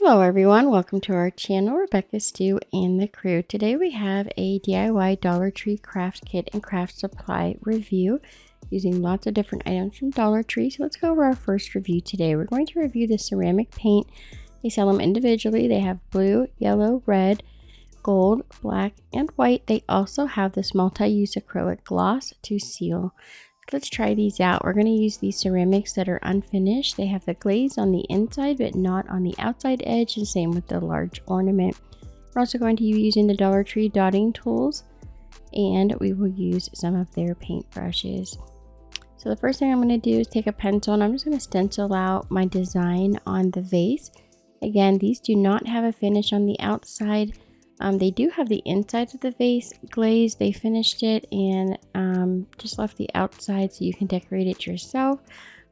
Hello everyone, welcome to our channel, Rebecca Stew and the crew. Today we have a DIY Dollar Tree craft kit and craft supply review using lots of different items from Dollar Tree. So let's go over our first review today. We're going to review the ceramic paint. They sell them individually. They have blue, yellow, red, gold, black, and white. They also have this multi-use acrylic gloss to seal. Let's try these out. We're going to use these ceramics that are unfinished. They have the glaze on the inside but not on the outside edge, and same with the large ornament. We're also going to be using the Dollar Tree dotting tools, and we will use some of their paint brushes. So the first thing I'm going to do is take a pencil and I'm just going to stencil out my design on the vase. Again, these do not have a finish on the outside. They do have the insides of the vase glazed. They finished it and just left the outside so you can decorate it yourself,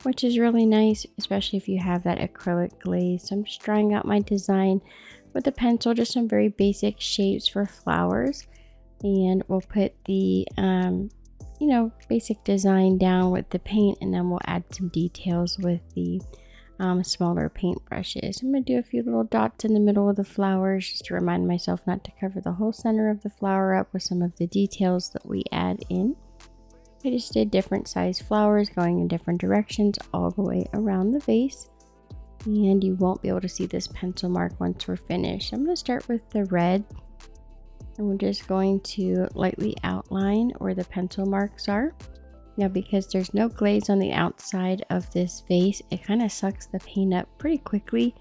which is really nice, especially if you have that acrylic glaze. So I'm just drawing out my design with a pencil, just some very basic shapes for flowers. And we'll put the, basic design down with the paint, and then we'll add some details with the smaller paint brushes. I'm going to do a few little dots in the middle of the flowers just to remind myself not to cover the whole center of the flower up with some of the details that we add in. I just did different size flowers going in different directions all the way around the vase, and you won't be able to see this pencil mark once we're finished. I'm going to start with the red, and we're just going to lightly outline where the pencil marks are. Now, because there's no glaze on the outside of this vase, it kind of sucks the paint up pretty quickly,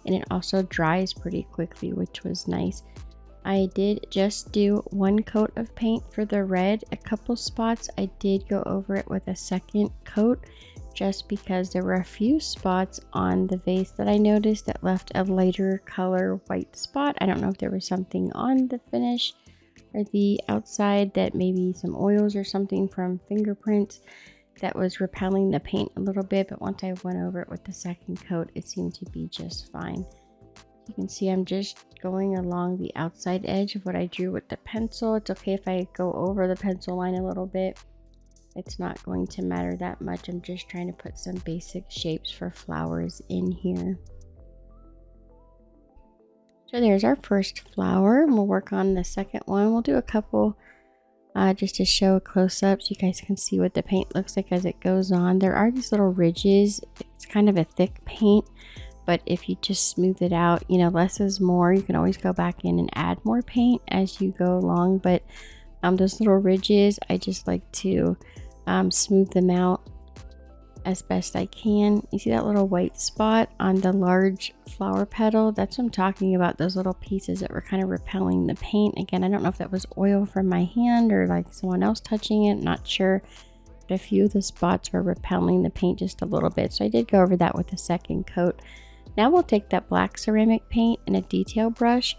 and it also dries pretty quickly, which was nice. I did just do one coat of paint for the red. A couple spots I did go over it with a second coat, just because there were a few spots on the vase that I noticed that left a lighter color white spot. I don't know if there was something on the finish or the outside, that maybe some oils or something from fingerprints that was repelling the paint a little bit, but once I went over it with the second coat, it seemed to be just fine. You can see I'm just going along the outside edge of what I drew with the pencil. It's okay if I go over the pencil line a little bit. It's not going to matter that much. I'm just trying to put some basic shapes for flowers in here. So there's our first flower, and we'll work on the second one. We'll do a couple just to show a close-up so you guys can see what the paint looks like as it goes on. There are these little ridges. It's kind of a thick paint, but if you just smooth it out, less is more. You can always go back in and add more paint as you go along, but those little ridges, I just like to smooth them out as best I can. You see that little white spot on the large flower petal? That's what I'm talking about, those little pieces that were kind of repelling the paint. Again, I don't know if that was oil from my hand or like someone else touching it, not sure, but a few of the spots were repelling the paint just a little bit, so I did go over that with a second coat. Now we'll take that black ceramic paint and a detail brush,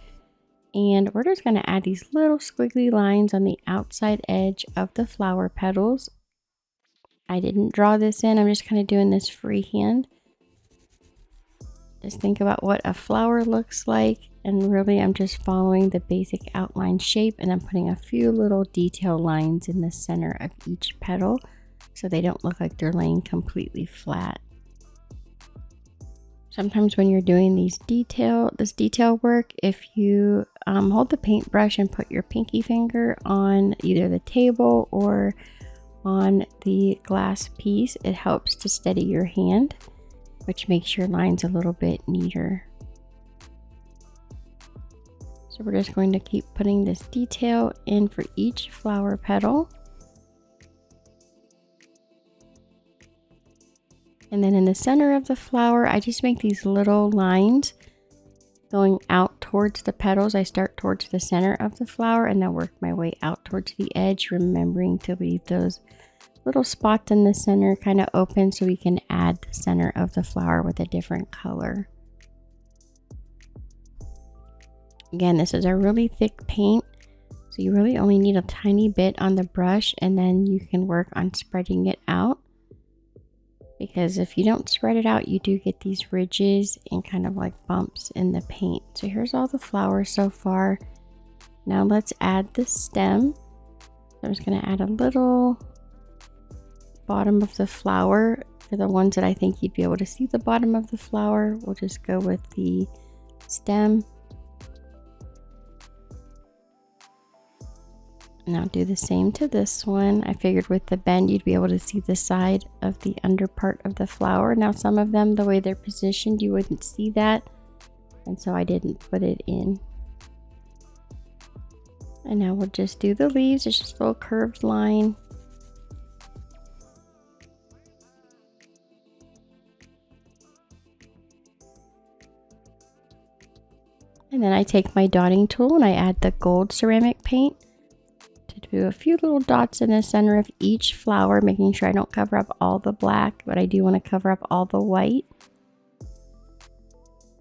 and we're just going to add these little squiggly lines on the outside edge of the flower petals. I didn't draw this in, I'm just kind of doing this freehand. Just think about what a flower looks like, and really I'm just following the basic outline shape, and I'm putting a few little detail lines in the center of each petal so they don't look like they're laying completely flat. Sometimes when you're doing this detail work, if you hold the paintbrush and put your pinky finger on either the table or on the glass piece, it helps to steady your hand, which makes your lines a little bit neater. So we're just going to keep putting this detail in for each flower petal. And then in the center of the flower, I just make these little lines going out towards the petals. I start towards the center of the flower and then work my way out towards the edge, remembering to leave those little spots in the center kind of open so we can add the center of the flower with a different color. Again, this is a really thick paint, so you really only need a tiny bit on the brush, and then you can work on spreading it out, because if you don't spread it out, you do get these ridges and kind of like bumps in the paint. So here's all the flowers so far. Now let's add the stem. I'm just going to add a little bottom of the flower. For the ones that I think you'd be able to see the bottom of the flower, we'll just go with the stem. And I'll do the same to this one. I figured with the bend you'd be able to see the side of the under part of the flower. Now some of them, the way they're positioned, you wouldn't see that, and so I didn't put it in. And now we'll just do the leaves. It's just a little curved line. And then I take my dotting tool and I add the gold ceramic paint to do a few little dots in the center of each flower, making sure I don't cover up all the black, but I do want to cover up all the white.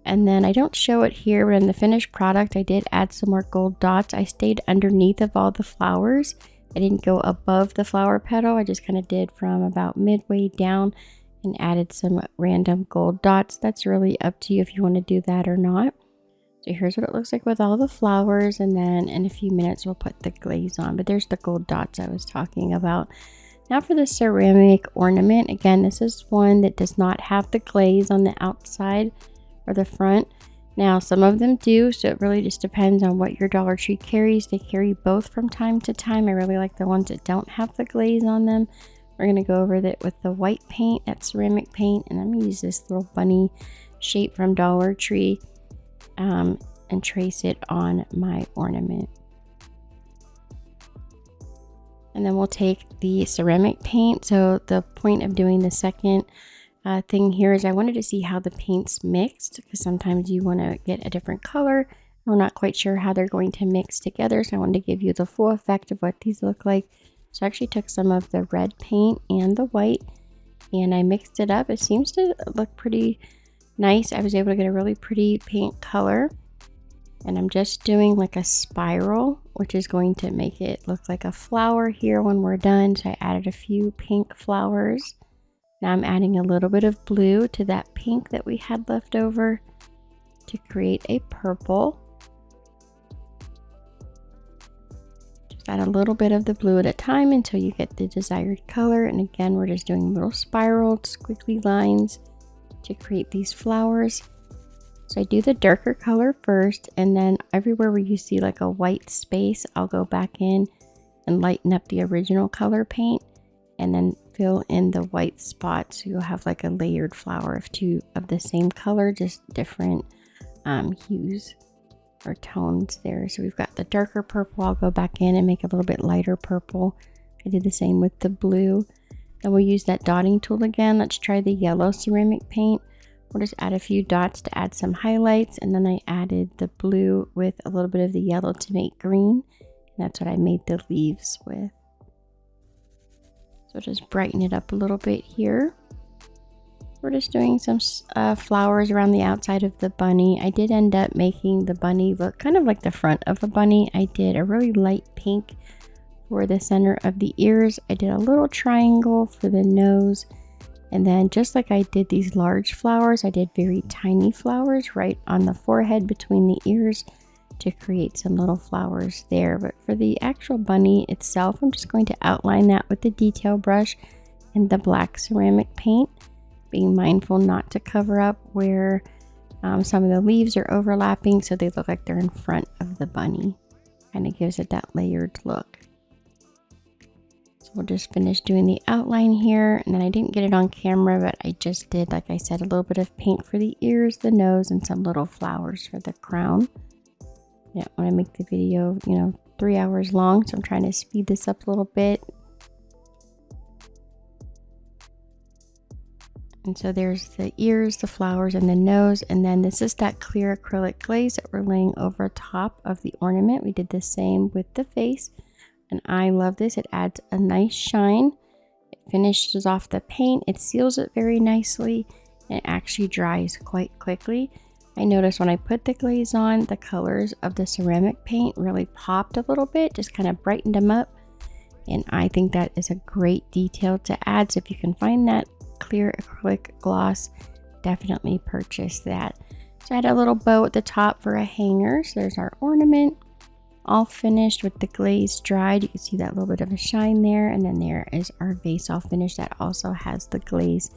And then I don't show it here, but in the finished product, I did add some more gold dots. I stayed underneath of all the flowers. I didn't go above the flower petal. I just kind of did from about midway down and added some random gold dots. That's really up to you if you want to do that or not. So here's what it looks like with all the flowers, and then in a few minutes we'll put the glaze on. But there's the gold dots I was talking about. Now for the ceramic ornament, again, this is one that does not have the glaze on the outside or the front. Now some of them do, so it really just depends on what your Dollar Tree carries. They carry both from time to time. I really like the ones that don't have the glaze on them. We're going to go over that with the white paint, that ceramic paint, and I'm going to use this little bunny shape from Dollar Tree and trace it on my ornament. And then we'll take the ceramic paint. So the point of doing the second thing here is I wanted to see how the paints mixed, because sometimes you want to get a different color. We're not quite sure how they're going to mix together, so I wanted to give you the full effect of what these look like. So I actually took some of the red paint and the white and I mixed it up. It seems to look pretty nice. I was able to get a really pretty paint color, and I'm just doing like a spiral, which is going to make it look like a flower here when we're done. So I added a few pink flowers. Now I'm adding a little bit of blue to that pink that we had left over to create a purple. Just add a little bit of the blue at a time until you get the desired color. And again, we're just doing little spiraled squiggly lines to create these flowers. So I do the darker color first, and then everywhere where you see like a white space, I'll go back in and lighten up the original color paint and then fill in the white spots. So you'll have like a layered flower of two of the same color, just different hues or tones there. So we've got the darker purple. I'll go back in and make a little bit lighter purple. I did the same with the blue. Then we'll use that dotting tool again. Let's try the yellow ceramic paint. We'll just add a few dots to add some highlights, and then I added the blue with a little bit of the yellow to make green, and that's what I made the leaves with. So just brighten it up a little bit here. We're just doing some flowers around the outside of the bunny. I did end up making the bunny look kind of like the front of a bunny. I did a really light pink for the center of the ears. I did a little triangle for the nose. And then just like I did these large flowers, I did very tiny flowers right on the forehead between the ears to create some little flowers there. But for the actual bunny itself, I'm just going to outline that with the detail brush and the black ceramic paint, being mindful not to cover up where some of the leaves are overlapping so they look like they're in front of the bunny. Kind of gives it that layered look. We'll just finish doing the outline here, and then I didn't get it on camera, but I just did, like I said, a little bit of paint for the ears, the nose, and some little flowers for the crown. I don't want to make the video, 3 hours long, so I'm trying to speed this up a little bit. And so there's the ears, the flowers, and the nose, and then this is that clear acrylic glaze that we're laying over top of the ornament. We did the same with the face. And I love this. It adds a nice shine. It finishes off the paint. It seals it very nicely. And it actually dries quite quickly. I noticed when I put the glaze on, the colors of the ceramic paint really popped a little bit. Just kind of brightened them up. And I think that is a great detail to add. So if you can find that clear acrylic gloss, definitely purchase that. So I had a little bow at the top for a hanger. So there's our ornament. All finished with the glaze dried. You can see that little bit of a shine there, and then there is our vase all finished that also has the glaze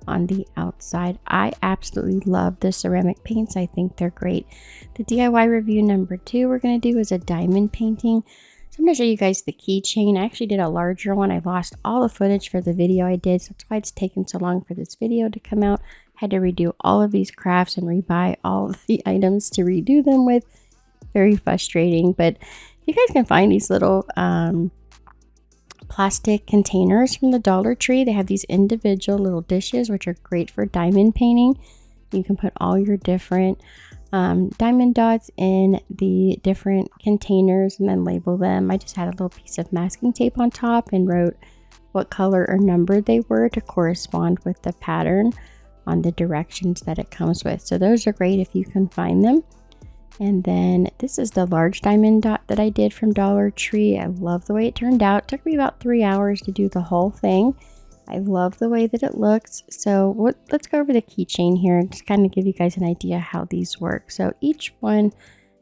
on the outside. I absolutely love the ceramic paints. I think they're great. The DIY review number 2 we're going to do is a diamond painting. So I'm going to show you guys the keychain. I actually did a larger one. I lost all the footage for the video I did, so that's why it's taken so long for this video to come out. I had to redo all of these crafts and rebuy all of the items to redo them with. Very frustrating, but you guys can find these little plastic containers from the Dollar Tree. They have these individual little dishes, which are great for diamond painting. You can put all your different diamond dots in the different containers and then label them. I just had a little piece of masking tape on top and wrote what color or number they were to correspond with the pattern on the directions that it comes with. So those are great if you can find them. And then this is the large diamond dot that I did from Dollar Tree. I love the way it turned out. It took me about 3 hours to do the whole thing. I love the way that it looks. So let's go over the keychain here and just kind of give you guys an idea how these work. So each one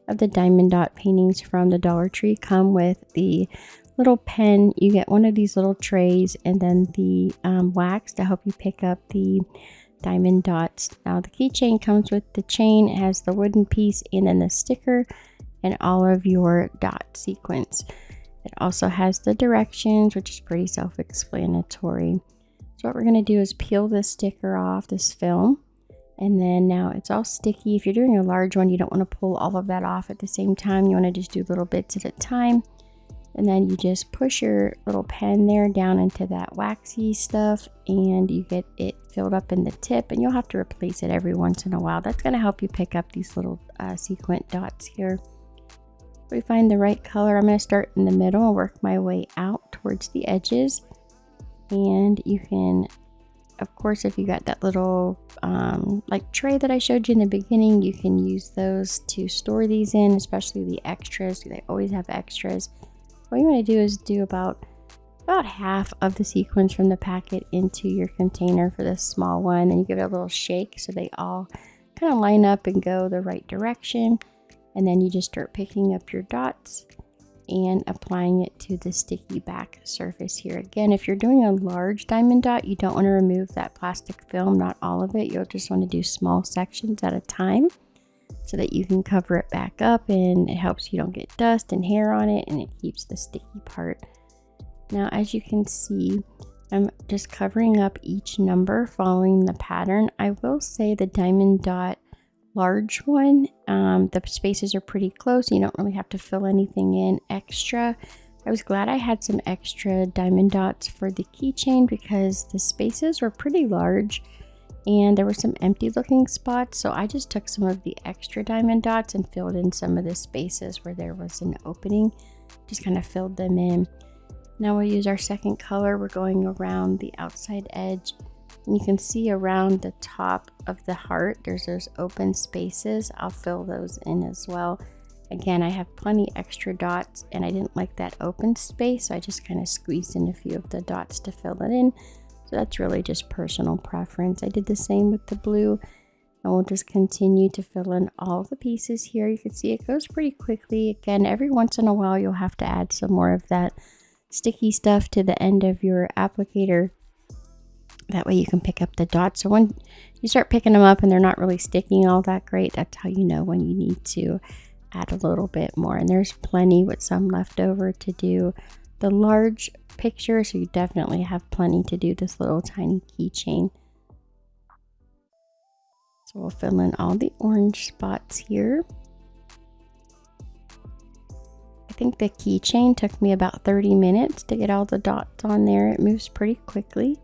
of the diamond dot paintings from the Dollar Tree come with the little pen. You get one of these little trays and then the wax to help you pick up the diamond dots. Now the keychain comes with the chain. It has the wooden piece and then the sticker and all of your dot sequence. It also has the directions, which is pretty self-explanatory. So what we're going to do is peel this sticker off, this film, and then now it's all sticky. If you're doing a large one, you don't want to pull all of that off at the same time. You want to just do little bits at a time. And then you just push your little pen there down into that waxy stuff and you get it filled up in the tip, and you'll have to replace it every once in a while. That's going to help you pick up these little sequin dots here. If we find the right color, I'm going to start in the middle and work my way out towards the edges. And you can, of course, if you got that little like tray that I showed you in the beginning, you can use those to store these in, especially the extras. They always have extras. What you want to do is do about half of the sequins from the packet into your container for this small one. Then you give it a little shake so they all kind of line up and go the right direction. And then you just start picking up your dots and applying it to the sticky back surface here. Again, if you're doing a large diamond dot, you don't want to remove that plastic film, not all of it. You'll just want to do small sections at a time so that you can cover it back up, and it helps you don't get dust and hair on it, and it keeps the sticky part. Now, as you can see, I'm just covering up each number following the pattern. I will say the diamond dot large one, the spaces are pretty close. You don't really have to fill anything in extra. I was glad I had some extra diamond dots for the keychain because the spaces were pretty large and there were some empty looking spots, so I just took some of the extra diamond dots and filled in some of the spaces where there was an opening. Just kind of filled them in. Now we'll use our second color. We're going around the outside edge, and you can see around the top of the heart there's those open spaces. I'll fill those in as well. Again, I have plenty extra dots and I didn't like that open space, so I just kind of squeezed in a few of the dots to fill it in. So that's really just personal preference. I did the same with the blue, and we'll just continue to fill in all the pieces here. You can see it goes pretty quickly. Again, every once in a while you'll have to add some more of that sticky stuff to the end of your applicator. That way you can pick up the dots. So when you start picking them up and they're not really sticking all that great, that's how you know when you need to add a little bit more. And there's plenty with some left over to do the large picture, so you definitely have plenty to do this little tiny keychain. So we'll fill in all the orange spots here. I think the keychain took me about 30 minutes to get all the dots on there. It moves pretty quickly,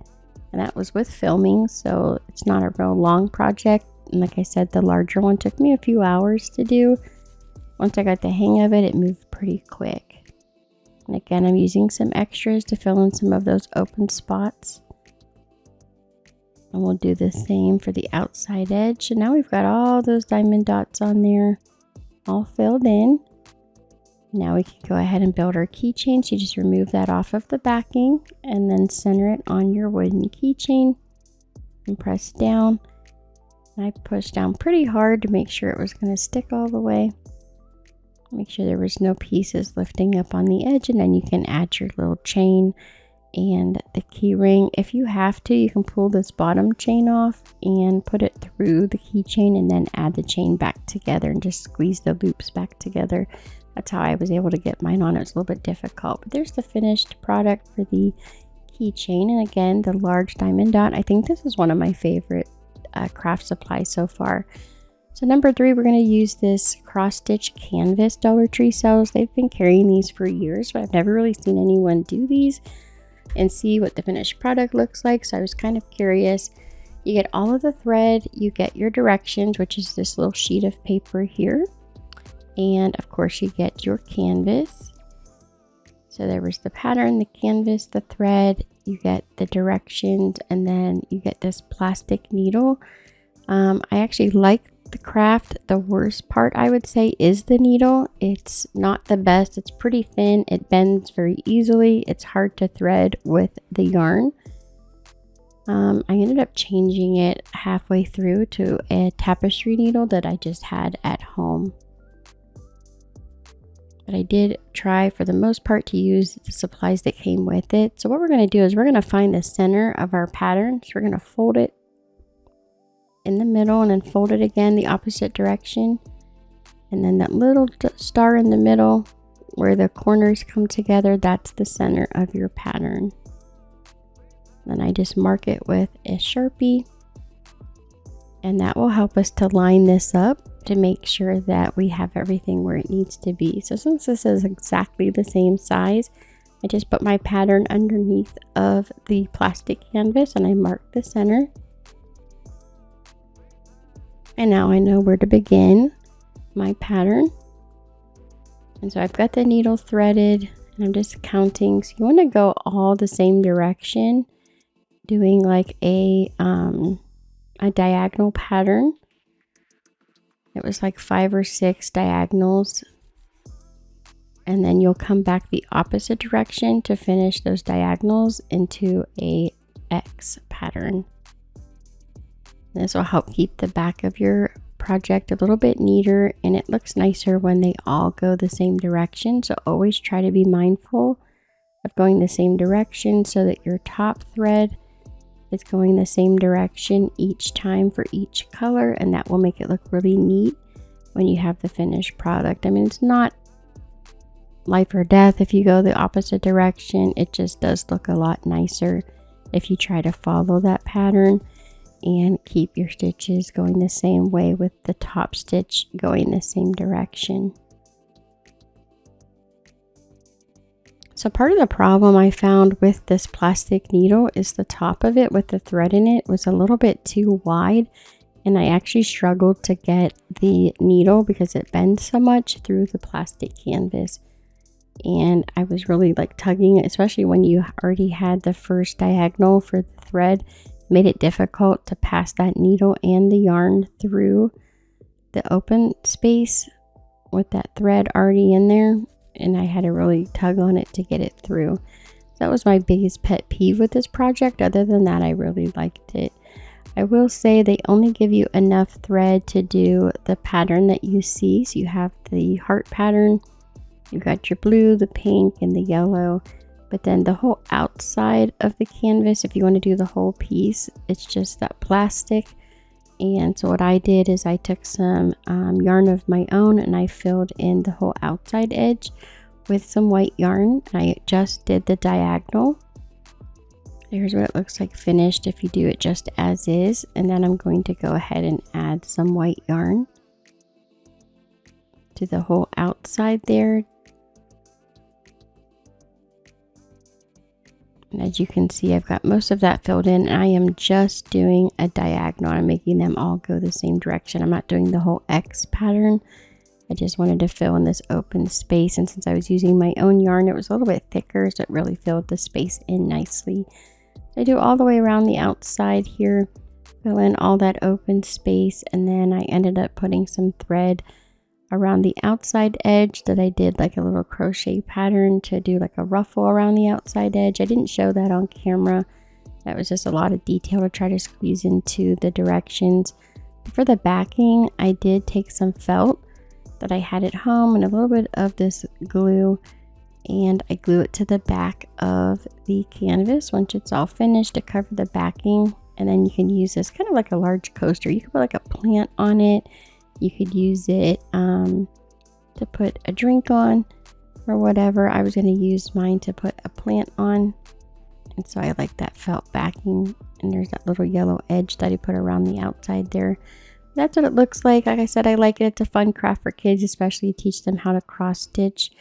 and that was with filming, so it's not a real long project. And like I said, the larger one took me a few hours to do. Once I got the hang of it, it moved pretty quick. And again, I'm using some extras to fill in some of those open spots. And we'll do the same for the outside edge. And now we've got all those diamond dots on there, all filled in. Now we can go ahead and build our keychain. So you just remove that off of the backing and then center it on your wooden keychain and press down. And I pushed down pretty hard to make sure it was going to stick all the way. Make sure there was no pieces lifting up on the edge, and then you can add your little chain and the key ring. If you have to, you can pull this bottom chain off and put it through the keychain and then add the chain back together and just squeeze the loops back together. That's how I was able to get mine on. It was a little bit difficult, but there's the finished product for the keychain. And again, the large diamond dot. I think this is one of my favorite craft supplies so far. So number 3, we're going to use this cross stitch canvas. Dollar Tree sells. They've been carrying these for years, but I've never really seen anyone do these and see what the finished product looks like. So I was kind of curious. You get all of the thread, you get your directions, which is this little sheet of paper here. And of course you get your canvas. So there was the pattern, the canvas, the thread, you get the directions, and then you get this plastic needle. I actually like the craft. The worst part, I would say, is the needle. It's not the best. It's pretty thin. It bends very easily. It's hard to thread with the yarn. I ended up changing it halfway through to a tapestry needle that I just had at home. But I did try for the most part to use the supplies that came with it. So what we're going to do is we're going to find the center of our pattern. So we're going to fold it in the middle and then fold it again the opposite direction. And then that little star in the middle where the corners come together, that's the center of your pattern. Then I just mark it with a Sharpie, and that will help us to line this up to make sure that we have everything where it needs to be. So since this is exactly the same size, I just put my pattern underneath of the plastic canvas and I mark the center. And now I know where to begin my pattern. And so I've got the needle threaded and I'm just counting. So you want to go all the same direction, doing like a diagonal pattern. It was like 5 or 6 diagonals. And then you'll come back the opposite direction to finish those diagonals into a X pattern. This will help keep the back of your project a little bit neater, and it looks nicer when they all go the same direction. So always try to be mindful of going the same direction so that your top thread is going the same direction each time for each color, and that will make it look really neat when you have the finished product. I mean, it's not life or death if you go the opposite direction. It just does look a lot nicer if you try to follow that pattern and keep your stitches going the same way with the top stitch going the same direction. So part of the problem I found with this plastic needle is the top of it with the thread in it was a little bit too wide, and I actually struggled to get the needle because it bends so much through the plastic canvas. And I was really like tugging it, especially when you already had the first diagonal for the thread. Made it difficult to pass that needle and the yarn through the open space with that thread already in there, and I had to really tug on it to get it through. So that was my biggest pet peeve with this project. Other than that, I really liked it. I will say they only give you enough thread to do the pattern that you see. So you have the heart pattern, you got your blue, the pink, and the yellow. But then the whole outside of the canvas, if you want to do the whole piece, it's just that plastic. And so what I did is I took some yarn of my own and I filled in the whole outside edge with some white yarn. And I just did the diagonal. Here's what it looks like finished if you do it just as is. And then I'm going to go ahead and add some white yarn to the whole outside there. And as you can see, I've got most of that filled in. I am just doing a diagonal. I'm making them all go the same direction. I'm not doing the whole X pattern. I just wanted to fill in this open space. And since I was using my own yarn, it was a little bit thicker, so it really filled the space in nicely. I do all the way around the outside here, fill in all that open space, and then I ended up putting some thread around the outside edge that I did like a little crochet pattern to do like a ruffle around the outside edge. I didn't show that on camera. That was just a lot of detail to try to squeeze into the directions. For the backing, I did take some felt that I had at home and a little bit of this glue, and I glue it to the back of the canvas once it's all finished to cover the backing. And then you can use this kind of like a large coaster. You could put like a plant on it. You could use it to put a drink on or whatever. I was going to use mine to put a plant on. And so I like that felt backing. And there's that little yellow edge that I put around the outside there. That's what it looks like. Like I said, I like it. It's a fun craft for kids, especially teach them how to cross stitch.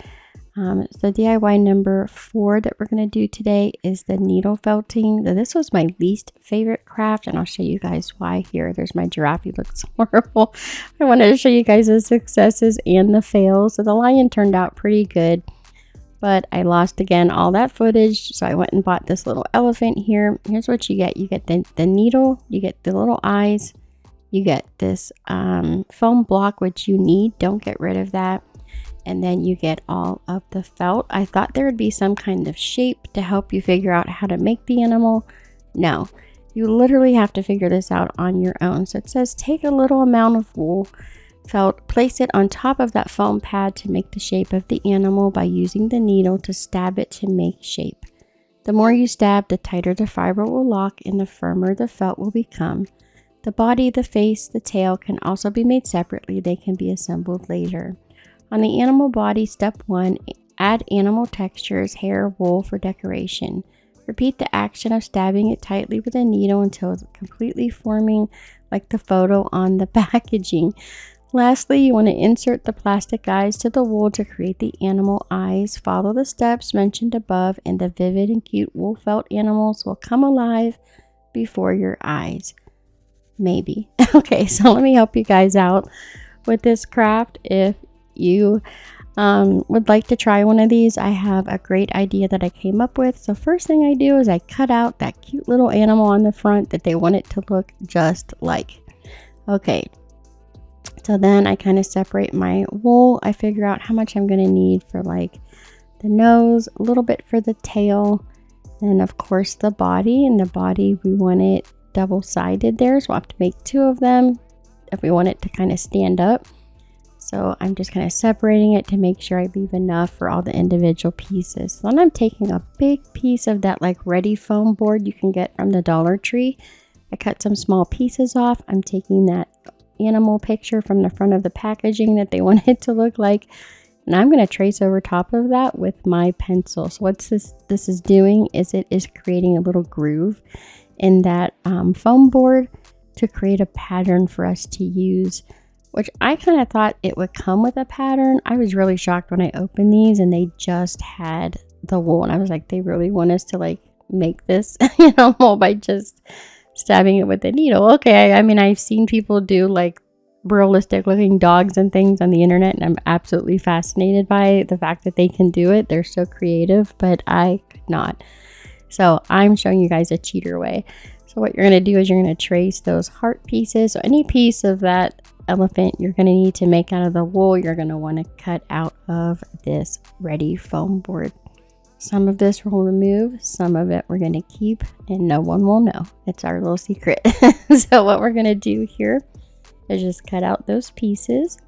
So DIY number 4 that we're going to do today is the needle felting. Now, this was my least favorite craft, and I'll show you guys why here. There's my giraffe. He looks horrible. I wanted to show you guys the successes and the fails. So the lion turned out pretty good, but I lost again all that footage. So I went and bought this little elephant here. Here's what you get. You get the needle, you get the little eyes, you get this foam block, which you need. Don't get rid of that. And then you get all of the felt. I thought there would be some kind of shape to help you figure out how to make the animal. No, you literally have to figure this out on your own. So it says take a little amount of wool felt, place it on top of that foam pad to make the shape of the animal by using the needle to stab it to make shape. The more you stab, the tighter the fiber will lock and the firmer the felt will become. The body, the face, the tail can also be made separately. They can be assembled later. On the animal body, step 1, add animal textures, hair, wool for decoration. Repeat the action of stabbing it tightly with a needle until it's completely forming like the photo on the packaging. Lastly, you want to insert the plastic eyes to the wool to create the animal eyes. Follow the steps mentioned above and the vivid and cute wool felt animals will come alive before your eyes. Maybe. Okay, so let me help you guys out with this craft. If you would like to try one of these, I have a great idea that I came up with. So first thing I do is I cut out that cute little animal on the front that they want it to look just like. Okay, so then I kind of separate my wool. I figure out how much I'm going to need for like the nose, a little bit for the tail, and of course the body. And the body, we want it double-sided there, so we'll have to make 2 of them if we want it to kind of stand up. So I'm just kind of separating it to make sure I leave enough for all the individual pieces. So then I'm taking a big piece of that like ready foam board you can get from the Dollar Tree. I cut some small pieces off. I'm taking that animal picture from the front of the packaging that they want it to look like. And I'm going to trace over top of that with my pencil. So what this is doing is it is creating a little groove in that foam board to create a pattern for us to use, which I kind of thought it would come with a pattern. I was really shocked when I opened these and they just had the wool. And I was like, they really want us to like make this animal by just stabbing it with a needle. Okay, I mean, I've seen people do like realistic looking dogs and things on the internet, and I'm absolutely fascinated by the fact that they can do it. They're so creative, but I could not. So I'm showing you guys a cheater way. So what you're going to do is you're going to trace those heart pieces. So any piece of that elephant you're going to need to make out of the wool, you're going to want to cut out of this ready foam board. Some of this we'll remove, some of it we're going to keep, and no one will know. It's our little secret. So what we're going to do here is just cut out those pieces.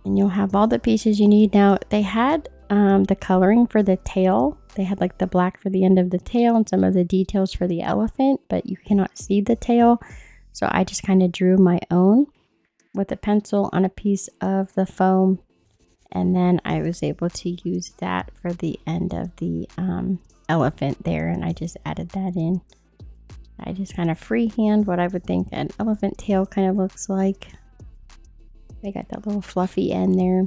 And you'll have all the pieces you need. Now, they had the coloring for the tail. They had like the black for the end of the tail and some of the details for the elephant, but you cannot see the tail. So I just kind of drew my own with a pencil on a piece of the foam. And then I was able to use that for the end of the elephant there. And I just added that in. I just kind of freehand what I would think an elephant tail kind of looks like. I got that little fluffy end there.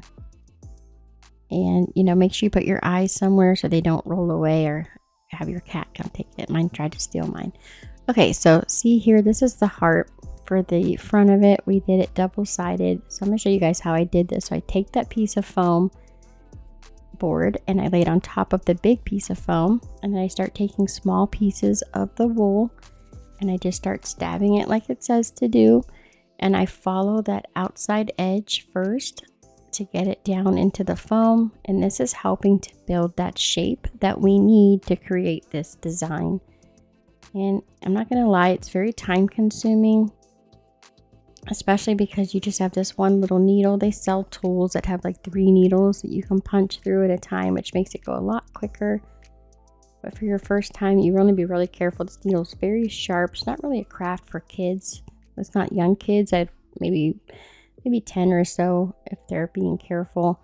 And, you know, make sure you put your eyes somewhere so they don't roll away or have your cat come take it. Mine tried to steal mine. Okay, so see here, this is the heart. For the front of it, we did it double-sided. So I'm going to show you guys how I did this. So I take that piece of foam board and I lay it on top of the big piece of foam. And then I start taking small pieces of the wool and I just start stabbing it like it says to do. And I follow that outside edge first to get it down into the foam. And this is helping to build that shape that we need to create this design. And I'm not going to lie, it's very time consuming. especially because you just have this one little needle. They sell tools that have like 3 needles that you can punch through at a time, which makes it go a lot quicker. But for your first time, you want to be really careful. This needle is very sharp. It's not really a craft for kids. It's not young kids. I'd maybe 10 or so, if they're being careful,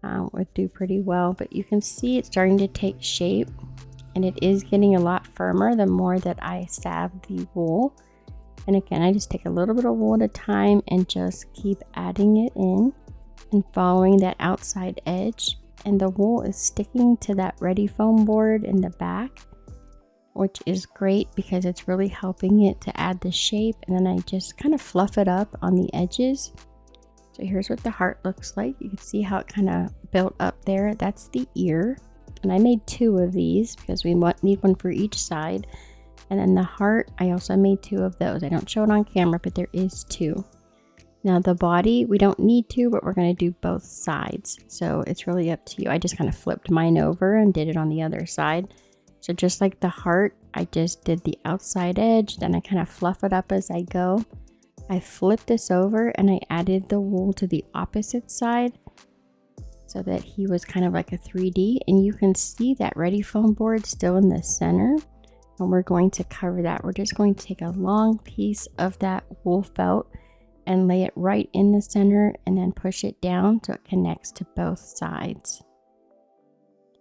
would do pretty well. But you can see it's starting to take shape, and it is getting a lot firmer the more that I stab the wool. And again, I just take a little bit of wool at a time and just keep adding it in and following that outside edge. And the wool is sticking to that Ready Foam board in the back, which is great because it's really helping it to add the shape. And then I just kind of fluff it up on the edges. So here's what the heart looks like. You can see how it kind of built up there. That's the ear. And I made 2 of these because we need one for each side. And then the heart, I also made 2 of those. I don't show it on camera, but there is 2. Now the body, we don't need to, but we're going to do both sides. So it's really up to you. I just kind of flipped mine over and did it on the other side. So just like the heart, I just did the outside edge. Then I kind of fluff it up as I go. I flipped this over and I added the wool to the opposite side so that he was kind of like a 3D. And you can see that Ready Foam board still in the center. And we're going to cover that. We're just going to take a long piece of that wool felt and lay it right in the center and then push it down so it connects to both sides.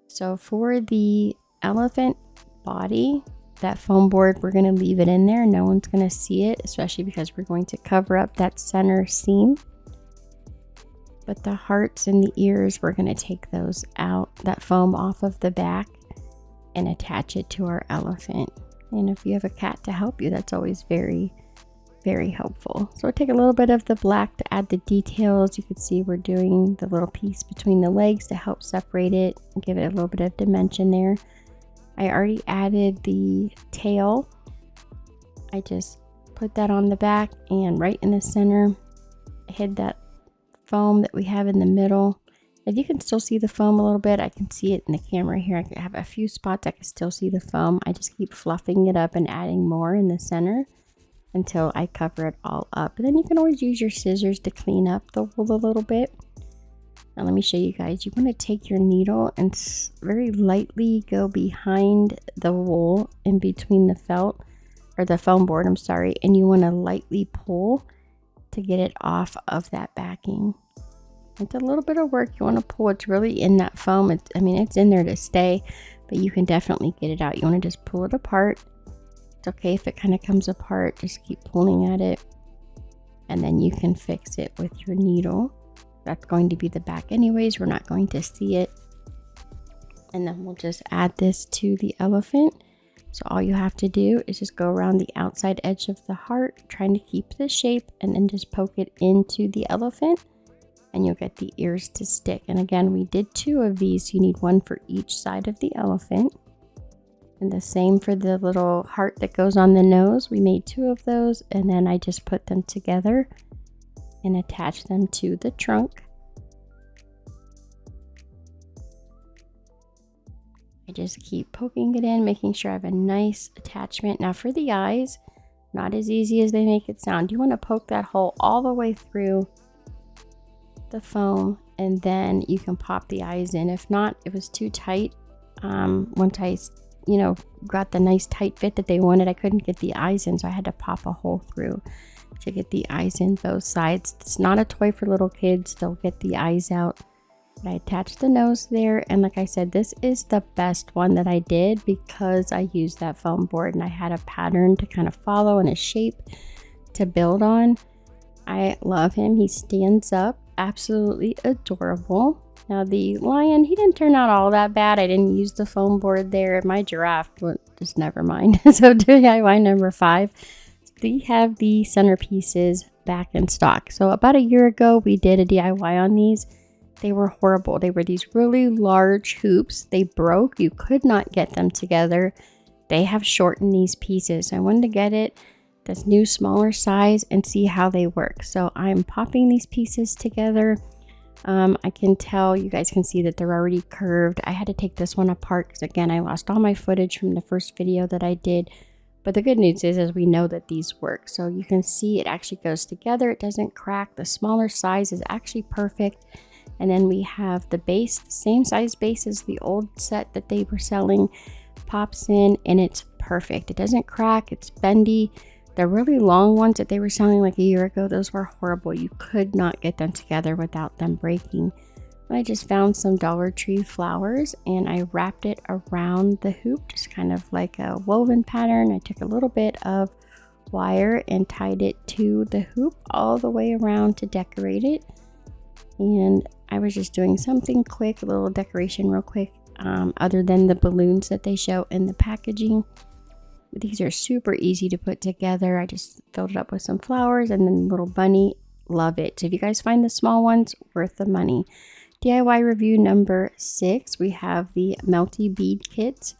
So for the elephant body, that foam board, we're going to leave it in there. No one's going to see it, especially because we're going to cover up that center seam. But the hearts and the ears, we're going to take those out, that foam off of the back, and attach it to our elephant. And if you have a cat to help you, that's always very, very helpful. So I take a little bit of the black to add the details. You can see we're doing the little piece between the legs to help separate it and give it a little bit of dimension there. I already added the tail. I just put that on the back and right in the center. I hid that foam that we have in the middle. If you can still see the foam a little bit, I can see it in the camera here. I have a few spots I can still see the foam. I just keep fluffing it up and adding more in the center until I cover it all up. And then you can always use your scissors to clean up the wool a little bit. Now let me show you guys. You want to take your needle and very lightly go behind the wool in between the felt, or the foam board, I'm sorry, and you want to lightly pull to get it off of that backing. It's a little bit of work. You want to pull. It's really in that foam. It's in there to stay, but you can definitely get it out. You want to just pull it apart. It's okay if it kind of comes apart. Just keep pulling at it, and then you can fix it with your needle. That's going to be the back anyways. We're not going to see it. And then we'll just add this to the elephant. So all you have to do is just go around the outside edge of the heart, trying to keep the shape, and then just poke it into the elephant, and you'll get the ears to stick. And again, we did 2 of these. You need one for each side of the elephant. And the same for the little heart that goes on the nose. We made 2 of those, and then I just put them together and attach them to the trunk. I just keep poking it in, making sure I have a nice attachment. Now for the eyes, not as easy as they make it sound. You want to poke that hole all the way through the foam, and then you can pop the eyes in. If not, it was too tight. Once I got the nice tight fit that they wanted, I couldn't get the eyes in, so I had to pop a hole through to get the eyes in both sides. It's not a toy for little kids. They'll get the eyes out. But I attached the nose there, and like I said, this is the best one that I did because I used that foam board and I had a pattern to kind of follow and a shape to build on. I love him. He stands up. Absolutely adorable. Now the lion, he didn't turn out all that bad. I didn't use the foam board there. My giraffe, well, just never mind. So DIY number 5, we have the centerpieces back in stock. So about a year ago, we did a DIY on these. They were horrible. They were these really large hoops. They broke. You could not get them together. They have shortened these pieces. I wanted to get it this new smaller size and see how they work. So I'm popping these pieces together. I can tell, you guys can see that they're already curved. I had to take this one apart because again, I lost all my footage from the first video that I did But the good news is we know that these work. So you can see it actually goes together. It doesn't crack. The smaller size is actually perfect. And then we have the base, the same size base as the old set that they were selling, pops in and it's perfect. It doesn't crack. It's bendy. The really long ones that they were selling like a year ago, those were horrible. You could not get them together without them breaking. I just found some Dollar Tree flowers and I wrapped it around the hoop, just kind of like a woven pattern. I took a little bit of wire and tied it to the hoop all the way around to decorate it. And I was just doing something quick, a little decoration real quick, other than the balloons that they show in the packaging. These are super easy to put together. I just filled it up with some flowers and then a little bunny. Love it. So if you guys find the small ones, worth the money. DIY review number 6, we have the Melty Bead kits.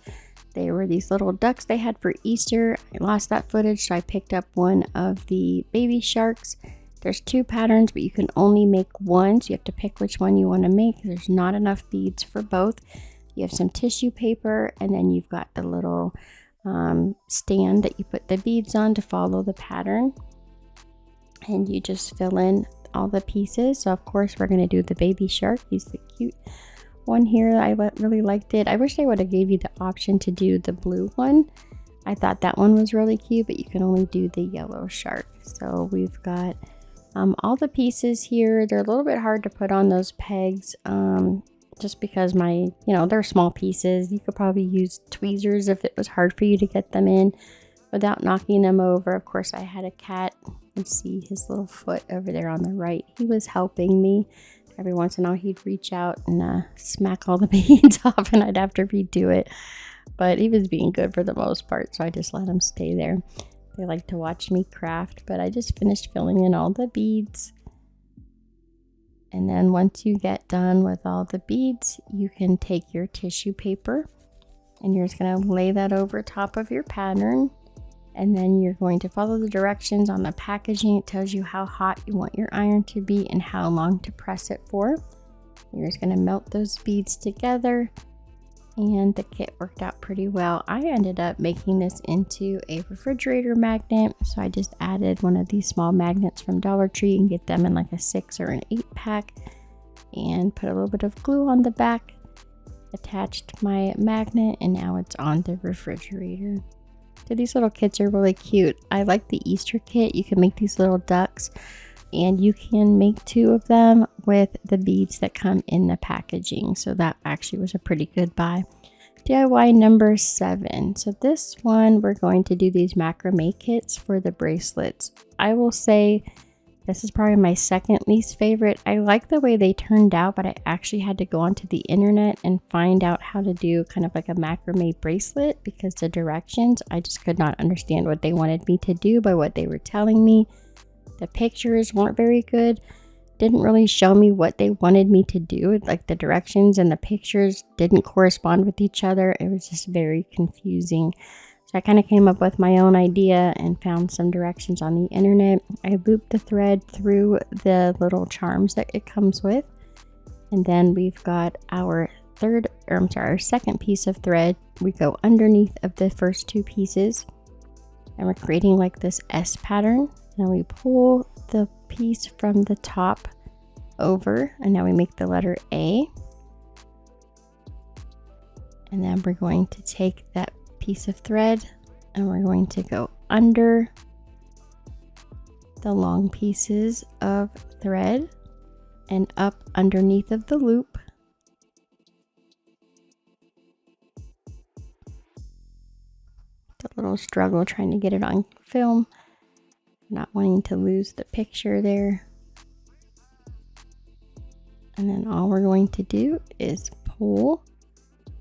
They were these little ducks they had for Easter. I lost that footage, so I picked up one of the baby sharks. There's 2 patterns, but you can only make one, so you have to pick which one you want to make. There's not enough beads for both. You have some tissue paper, and then you've got the little stand that you put the beads on to follow the pattern. And you just fill in all the pieces. So of course we're going to do the baby shark. He's the cute one here. I really liked it. I wish they would have gave you the option to do the blue one. I thought that one was really cute, but you can only do the yellow shark. So we've got all the pieces here. They're a little bit hard to put on those pegs just because they're small pieces. You could probably use tweezers if it was hard for you to get them in without knocking them over. Of course, I had a cat. You see his little foot over there on the right. He was helping me. Every once in a while, he'd reach out and smack all the beads off, and I'd have to redo it. But he was being good for the most part, so I just let him stay there. They like to watch me craft, but I just finished filling in all the beads. And then once you get done with all the beads, you can take your tissue paper and you're just going to lay that over top of your pattern. And then you're going to follow the directions on the packaging. It tells you how hot you want your iron to be and how long to press it for. You're just going to melt those beads together, and the kit worked out pretty well. I ended up making this into a refrigerator magnet, so I just added one of these small magnets from Dollar Tree and get them in like a 6 or an 8 pack, and put a little bit of glue on the back, attached my magnet, and now it's on the refrigerator. So these little kits are really cute. I like the Easter kit. You can make these little ducks, and you can make 2 of them with the beads that come in the packaging. So that actually was a pretty good buy. DIY number 7. So this one, we're going to do these macrame kits for the bracelets. I will say this is probably my second least favorite. I like the way they turned out, but I actually had to go onto the internet and find out how to do kind of like a macrame bracelet, because the directions, I just could not understand what they wanted me to do by what they were telling me. The pictures weren't very good. Didn't really show me what they wanted me to do. Like the directions and the pictures didn't correspond with each other. It was just very confusing. So I kind of came up with my own idea and found some directions on the internet. I looped the thread through the little charms that it comes with. And then we've got our second piece of thread. We go underneath of the first 2 pieces. And we're creating like this S pattern. And we pull the piece from the top over. And now we make the letter A. And then we're going to take that piece of thread and we're going to go under the long pieces of thread and up underneath of the loop. It's a little struggle trying to get it on film, not wanting to lose the picture there. And then all we're going to do is pull.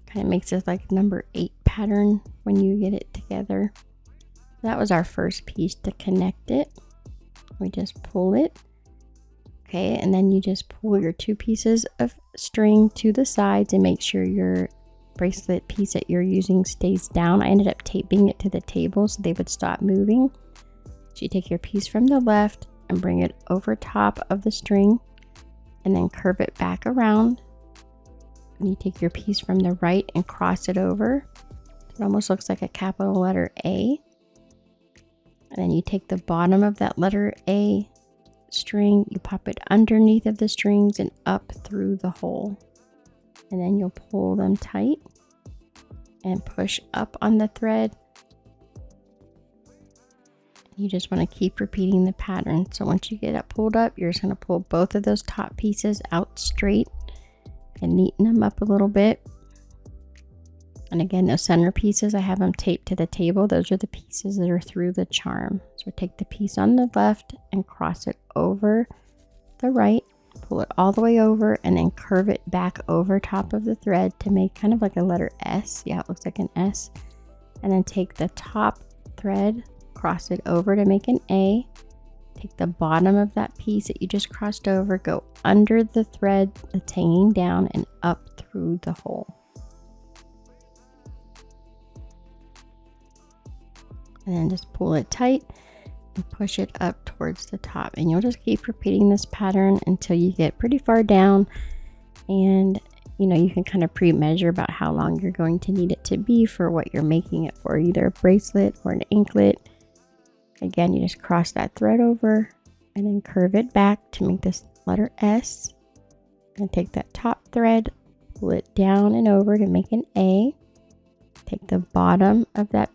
Kind of makes it like number 8 pattern when you get it together. That was our first piece to connect it. We just pull it. Okay, and then you just pull your 2 pieces of string to the sides and make sure your bracelet piece that you're using stays down. I ended up taping it to the table so they would stop moving. So you take your piece from the left and bring it over top of the string and then curve it back around. And you take your piece from the right and cross it over. It almost looks like a capital letter A. And then you take the bottom of that letter A string, you pop it underneath of the strings and up through the hole. And then you'll pull them tight and push up on the thread. You just want to keep repeating the pattern. So once you get it pulled up, you're just going to pull both of those top pieces out straight and neaten them up a little bit. And again, those center pieces, I have them taped to the table. Those are the pieces that are through the charm. So take the piece on the left and cross it over the right, pull it all the way over, and then curve it back over top of the thread to make kind of like a letter S. Yeah, it looks like an S. And then take the top thread, cross it over to make an A. Take the bottom of that piece that you just crossed over, go under the thread that's hanging down and up through the hole. And then just pull it tight and push it up towards the top. And you'll just keep repeating this pattern until you get pretty far down. And you know, you can kind of pre-measure about how long you're going to need it to be for what you're making it for, either a bracelet or an anklet. Again, you just cross that thread over and then curve it back to make this letter S. And take that top thread, pull it down and over to make an A. Take the bottom of that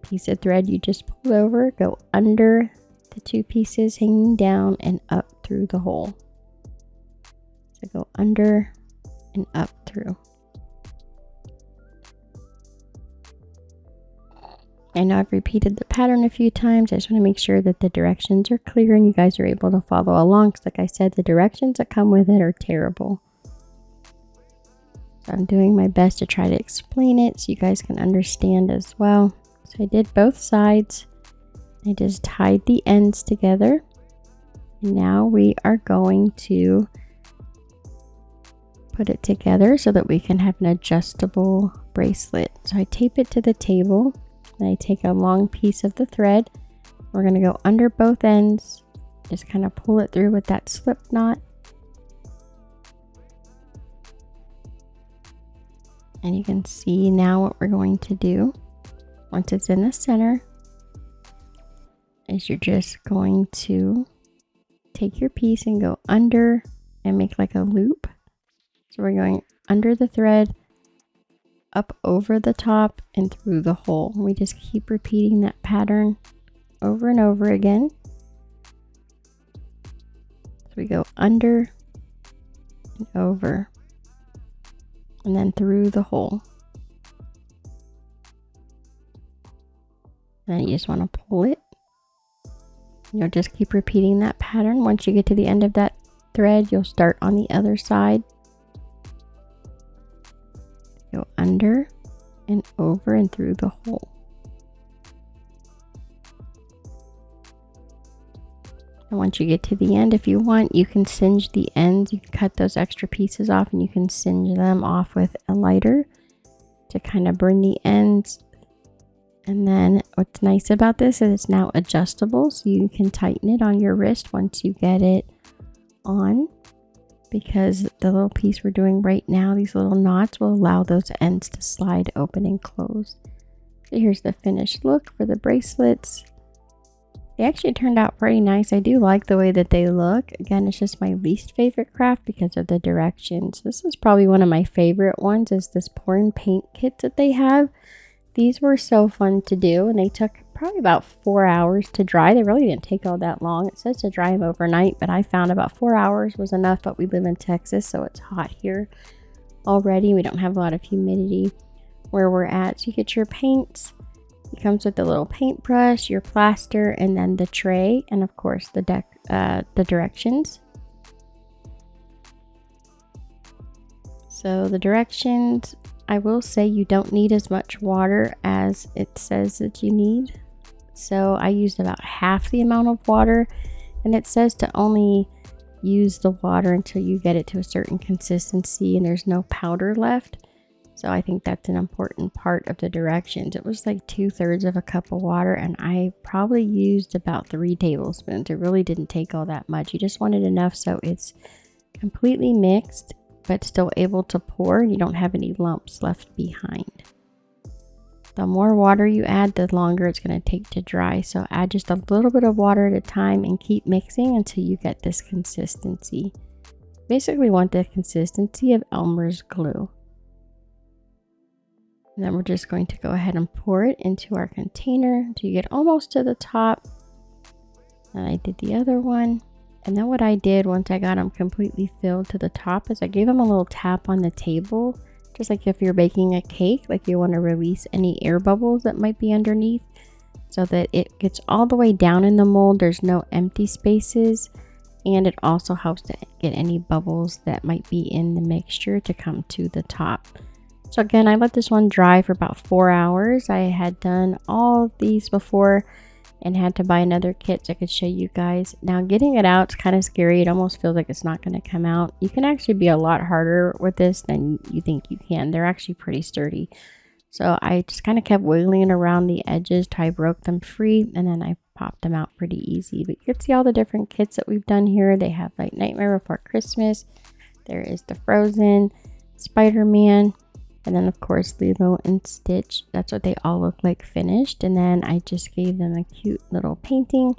piece of thread you just pulled over, go under the two pieces hanging down and up through the hole. So go under and up through. I know I've repeated the pattern a few times. I just want to make sure that the directions are clear and you guys are able to follow along, because like I said, the directions that come with it are terrible. So I'm doing my best to try to explain it so you guys can understand as well. So I did both sides. I just tied the ends together. And now we are going to put it together so that we can have an adjustable bracelet. So I tape it to the table. And I take a long piece of the thread. We're going to go under both ends. Just kind of pull it through with that slip knot. And you can see now what we're going to do. Once it's in the center, is you're just going to take your piece and go under and make like a loop. So we're going under the thread, up over the top and through the hole. We just keep repeating that pattern over and over again. So we go under and over and then through the hole. And then you just want to pull it. You'll just keep repeating that pattern. Once you get to the end of that thread, you'll start on the other side. Go under and over and through the hole. And once you get to the end, if you want, you can singe the ends. You can cut those extra pieces off and you can singe them off with a lighter to kind of burn the ends. And then what's nice about this is it's now adjustable, so you can tighten it on your wrist once you get it on, because the little piece we're doing right now, these little knots will allow those ends to slide open and close. So here's the finished look for the bracelets. They actually turned out pretty nice. I do like the way that they look. Again, it's just my least favorite craft because of the directions. This is probably one of my favorite ones, is this pour and paint kits that they have. These were so fun to do, and they took probably about 4 hours to dry. They really didn't take all that long. It says to dry them overnight, but I found about 4 hours was enough. But we live in Texas, so it's hot here already. We don't have a lot of humidity where we're at. So you get your paints. It comes with the little paintbrush, your plaster, and then the tray, and of course the directions. So the directions, I will say you don't need as much water as it says that you need. So I used about half the amount of water, and it says to only use the water until you get it to a certain consistency and there's no powder left. So I think that's an important part of the directions. It was like 2/3 of a cup of water, and I probably used about 3 tablespoons. It really didn't take all that much. You just wanted enough so it's completely mixed but still able to pour and you don't have any lumps left behind. The more water you add, the longer it's going to take to dry. So add just a little bit of water at a time and keep mixing until you get this consistency. Basically want the consistency of Elmer's glue. And then we're just going to go ahead and pour it into our container until you get almost to the top. And I did the other one. And then what I did once I got them completely filled to the top is I gave them a little tap on the table. Just like if you're baking a cake, like you want to release any air bubbles that might be underneath so that it gets all the way down in the mold. There's no empty spaces. And it also helps to get any bubbles that might be in the mixture to come to the top. So again, I let this one dry for about 4 hours. I had done all of these before and had to buy another kit so I could show you guys. Now getting it out is kind of scary. It almost feels like it's not going to come out. You can actually be a lot harder with this than you think you can. They're actually pretty sturdy. So I just kind of kept wiggling around the edges till I broke them free, and then I popped them out pretty easy. But you can see all the different kits that we've done here. They have like Nightmare Before Christmas. There is the Frozen, Spider-Man, and then of course Lilo and Stitch. That's what they all look like finished. And then I just gave them a cute little painting.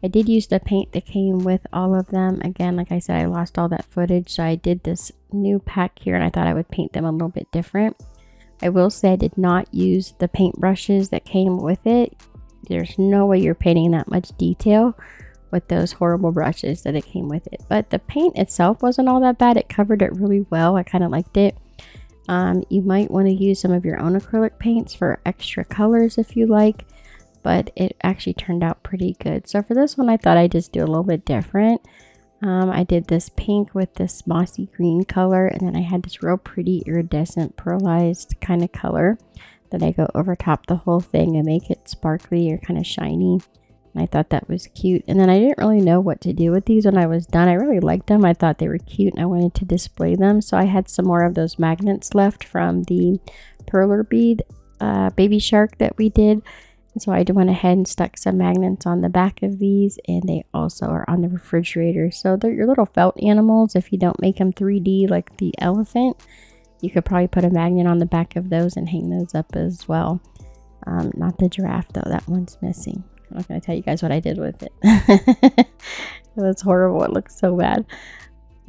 I did use the paint that came with all of them. Again, like I said, I lost all that footage, so I did this new pack here and I thought I would paint them a little bit different. I will say I did not use the paint brushes that came with it. There's no way you're painting that much detail with those horrible brushes that it came with it. But the paint itself wasn't all that bad. It covered it really well. I kind of liked it. You might want to use some of your own acrylic paints for extra colors if you like, but it actually turned out pretty good. So for this one, I thought I'd just do a little bit different. I did this pink with this mossy green color, and then I had this real pretty iridescent pearlized kind of color that I go over top the whole thing and make it sparkly or kind of shiny. And I thought that was cute. And then I didn't really know what to do with these when I was done. I really liked them. I thought they were cute and I wanted to display them. So I had some more of those magnets left from the perler bead baby shark that we did. And so I went ahead and stuck some magnets on the back of these, and they also are on the refrigerator. So they're your little felt animals. If you don't make them 3D like the elephant, you could probably put a magnet on the back of those and hang those up as well. Not the giraffe though, that one's missing. I'm not going to tell you guys what I did with it. It was horrible. It looks so bad.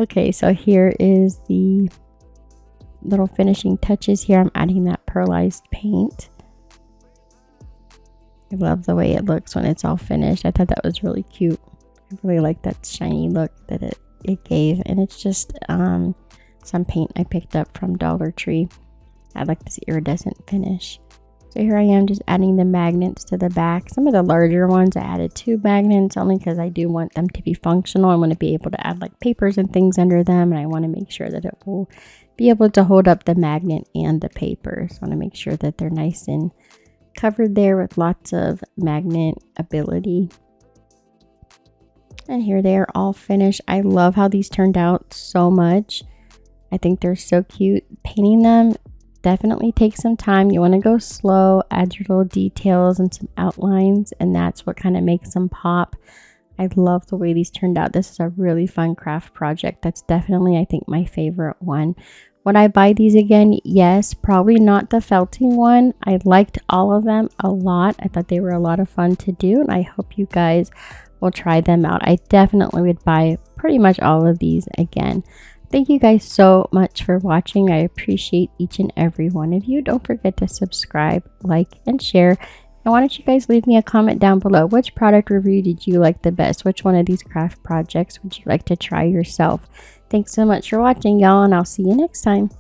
Okay, so here is the little finishing touches here. I'm adding that pearlized paint. I love the way it looks when it's all finished. I thought that was really cute. I really like that shiny look that it gave. And it's just some paint I picked up from Dollar Tree. I like this iridescent finish. So here I am just adding the magnets to the back. Some of the larger ones I added 2 magnets only because I do want them to be functional. I want to be able to add like papers and things under them, and I want to make sure that it will be able to hold up the magnet and the paper. So I want to make sure that they're nice and covered there with lots of magnet ability. And here they are all finished. I love how these turned out so much. I think they're so cute. Painting them definitely takes some time. You want to go slow, add your little details and some outlines, and that's what kind of makes them pop. I love the way these turned out. This is a really fun craft project. That's definitely, I think, my favorite one. Would I buy these again? Yes, probably not the felting one. I liked all of them a lot. I thought they were a lot of fun to do, and I hope you guys will try them out. I definitely would buy pretty much all of these again. Thank you guys so much for watching. I appreciate each and every one of you. Don't forget to subscribe, like, and share. And why don't you guys leave me a comment down below. Which product review did you like the best? Which one of these craft projects would you like to try yourself? Thanks so much for watching, y'all, and I'll see you next time.